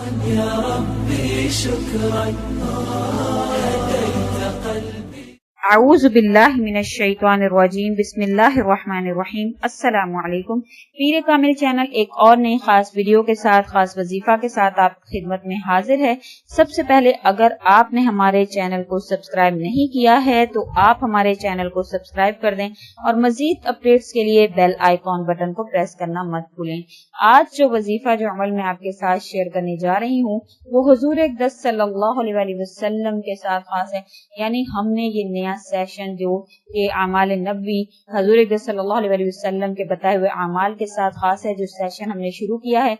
يا ربي شكرا هديت قلبي. اعوذ باللہ من الشیطان الرجیم بسم اللہ الرحمن الرحیم السلام علیکم. پیر کامل چینل ایک اور نئی خاص ویڈیو کے ساتھ، خاص وظیفہ کے ساتھ آپ کی خدمت میں حاضر ہے. سب سے پہلے اگر آپ نے ہمارے چینل کو سبسکرائب نہیں کیا ہے تو آپ ہمارے چینل کو سبسکرائب کر دیں اور مزید اپڈیٹس کے لیے بیل آئیکن بٹن کو پریس کرنا مت بھولیں. آج جو وظیفہ جو عمل میں آپ کے ساتھ شیئر کرنے جا رہی ہوں وہ حضور اقدس صلی اللہ علیہ وسلم کے ساتھ خاص ہے. یعنی ہم نے یہ نیا سیشن جو کہ اعمال نبوی حضور اقدس صلی اللہ علیہ وسلم کے بتائے ہوئے اعمال کے ساتھ خاص ہے، جو سیشن ہم نے شروع کیا ہے.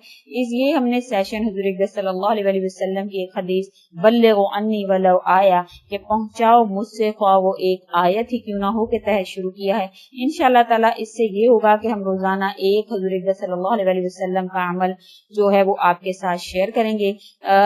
یہ ہم نے سیشن حضور اقدس صلی اللہ علیہ وسلم کی ایک حدیث بلغوا عنی ولو آیا کہ پہنچاؤ مجھ سے خواہ وہ ایک آیت ہی کیوں نہ ہو کے تحت شروع کیا ہے. انشاءاللہ تعالی اس سے یہ ہوگا کہ ہم روزانہ ایک حضور اقدس صلی اللہ علیہ وسلم کا عمل جو ہے وہ آپ کے ساتھ شیئر کریں گے.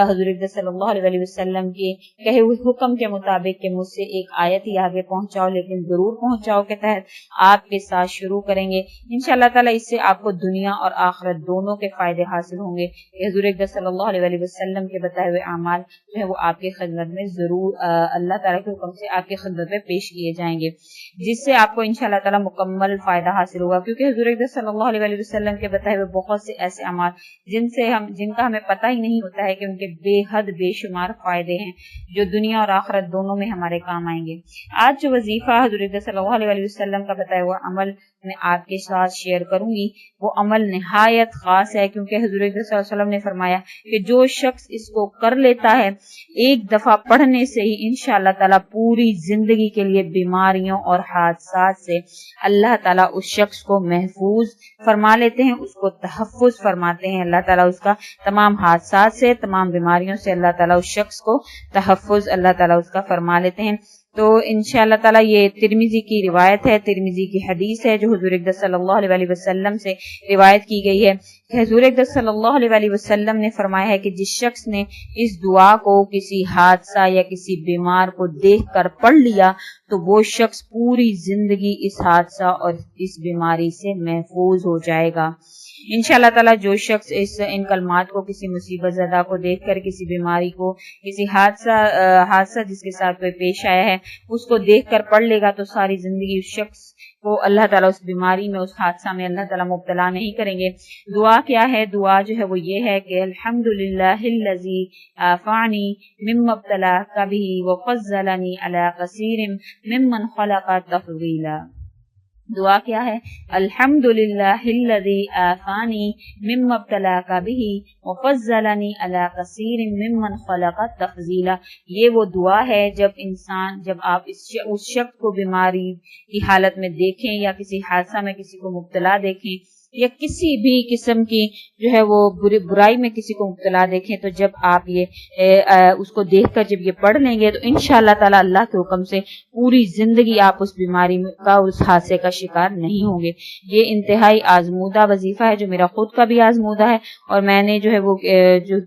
حضور اقدس صلی اللہ علیہ وسلم کے کہے ہوئے حکم کے مطابق کہ مجھ سے ایک آیت ہی آگے پہنچاؤ لیکن ضرور پہنچاؤ کے تحت آپ کے ساتھ شروع کریں گے. انشاءاللہ تعالی اس سے آپ کو دنیا اور آخرت دونوں کے فائدے حاصل ہوں گے. حضور اقدس صلی اللہ علیہ وسلم کے بتائے ہوئے اعمال جو ہے وہ آپ کی خدمت میں ضرور اللہ تعالیٰ کے حکم سے آپ کی خدمت میں پیش کیے جائیں گے، جس سے آپ کو انشاءاللہ تعالی مکمل فائدہ حاصل ہوگا. کیونکہ حضور اقدس صلی اللہ علیہ وسلم کے بتائے ہوئے بہت سے ایسے اعمال جن کا ہمیں پتہ ہی نہیں ہوتا ہے کہ ان کے بے حد بے شمار فائدے ہیں جو دنیا اور آخرت دونوں میں ہمارے کام آئیں گے. آج جو وظیفہ حضور اقدس صلی اللہ علیہ وسلم کا بتایا ہوا عمل میں آپ کے ساتھ شیئر کروں گی وہ عمل نہایت خاص ہے. کیونکہ حضور اقدس صلی اللہ علیہ وسلم نے فرمایا کہ جو شخص اس کو کر لیتا ہے ایک دفعہ پڑھنے سے ہی انشاءاللہ تعالی پوری زندگی کے لیے بیماریوں اور حادثات سے اللہ تعالیٰ اس شخص کو محفوظ فرما لیتے ہیں، اس کو تحفظ فرماتے ہیں. اللہ تعالیٰ اس کا تمام حادثات سے، تمام بیماریوں سے اللہ تعالیٰ اس شخص کو تحفظ اللہ تعالیٰ اس کا فرما لیتے ہیں. تو انشاءاللہ تعالیٰ یہ ترمذی کی روایت ہے، ترمذی کی حدیث ہے جو حضور اقدس صلی اللہ علیہ وسلم سے روایت کی گئی ہے کہ حضور اقدس صلی اللہ علیہ وسلم نے فرمایا ہے کہ جس شخص نے اس دعا کو کسی حادثہ یا کسی بیمار کو دیکھ کر پڑھ لیا تو وہ شخص پوری زندگی اس حادثہ اور اس بیماری سے محفوظ ہو جائے گا. انشاءاللہ تعالیٰ جو شخص ان کلمات کو کسی مصیبت زدہ کو دیکھ کر، کسی بیماری کو، کسی حادثہ جس کے ساتھ کوئی پیش آیا ہے اس کو دیکھ کر پڑھ لے گا تو ساری زندگی اس شخص کو اللہ تعالیٰ اس بیماری میں، اس حادثہ میں اللہ تعالیٰ مبتلا نہیں کریں گے. دعا کیا ہے؟ دعا جو ہے وہ یہ ہے کہ الحمدللہ الذی عافانی مما ابتلاک بہ وفضلنی علی کثیر ممن خلق تفضیلا. دعا کیا ہے؟ الحمدللہ الذی عافانی مما ابتلاک بہ وفضلنی علی کثیر ممن خلق تفضیلا. یہ وہ دعا ہے جب آپ اس شخص کو بیماری کی حالت میں دیکھیں یا کسی حادثہ میں کسی کو مبتلا دیکھیں یا کسی بھی قسم کی جو ہے وہ برائی میں کسی کو مبتلا دیکھیں، تو جب آپ یہ اس کو دیکھ کر جب یہ پڑھ لیں گے تو انشاءاللہ تعالی اللہ کے حکم سے پوری زندگی آپ اس بیماری کا، اس حادثے کا شکار نہیں ہوں گے. یہ انتہائی آزمودہ وظیفہ ہے جو میرا خود کا بھی آزمودہ ہے اور میں نے جو ہے وہ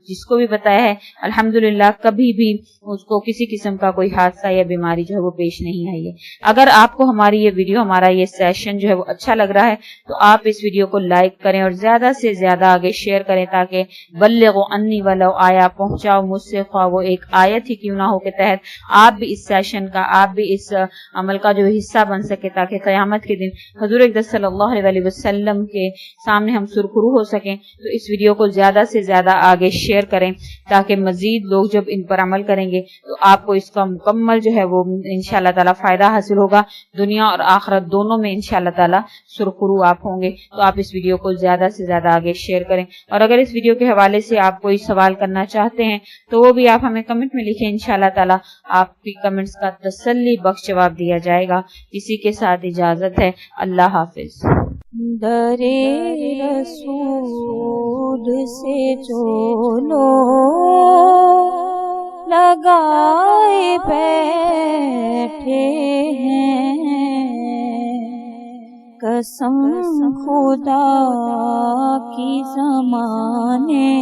جس کو بھی بتایا ہے الحمدللہ کبھی بھی اس کو کسی قسم کا کوئی حادثہ یا بیماری جو ہے وہ پیش نہیں آئی ہے. اگر آپ کو ہماری یہ ویڈیو، ہمارا یہ سیشن جو ہے وہ اچھا لگ رہا ہے تو آپ اس ویڈیو کو لائک کریں اور زیادہ سے زیادہ آگے شیئر کریں تاکہ بلغوا عنی ولو آیا، پہنچاؤ مجھ سے خواہ وہ ایک آیت ہی کیوں نہ ہو کے تحت آپ بھی اس سیشن کا، آپ بھی اس عمل کا جو حصہ بن سکے تاکہ قیامت کے دن حضور اقدس صلی اللہ علیہ وسلم کے سامنے ہم سرخرو ہو سکیں. تو اس ویڈیو کو زیادہ سے زیادہ آگے شیئر کریں تاکہ مزید لوگ جب ان پر عمل کریں گے تو آپ کو اس کا مکمل جو ہے وہ انشاءاللہ تعالی فائدہ حاصل ہوگا. دنیا اور آخرت دونوں میں انشاءاللہ تعالی سرخرو آپ ہوں گے. تو آپ اس ویڈیو کو زیادہ سے زیادہ آگے شیئر کریں اور اگر اس ویڈیو کے حوالے سے آپ کوئی سوال کرنا چاہتے ہیں تو وہ بھی آپ ہمیں کمنٹ میں لکھیں. انشاءاللہ تعالی آپ کی کمنٹس کا تسلی بخش جواب دیا جائے گا. اسی کے ساتھ اجازت ہے. اللہ حافظ. درے رسول سے جو لوگ لگائے بیٹھے ہیں، قسم خدا کی زمانے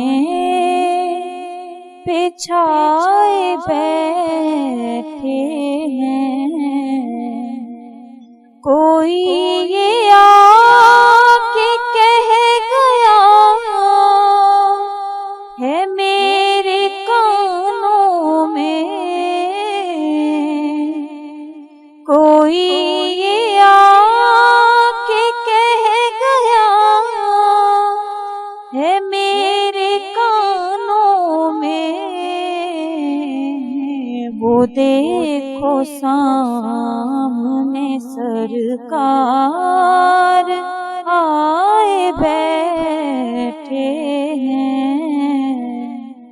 پہ چھائے بیٹھے ہیں. کوئی یہ آ کے کہہ گیا ہے میرے یہ آ کے کہہ گیا ہے میرے کانوں میں، وہ دیکھو سامنے سرکار آئے بیٹھے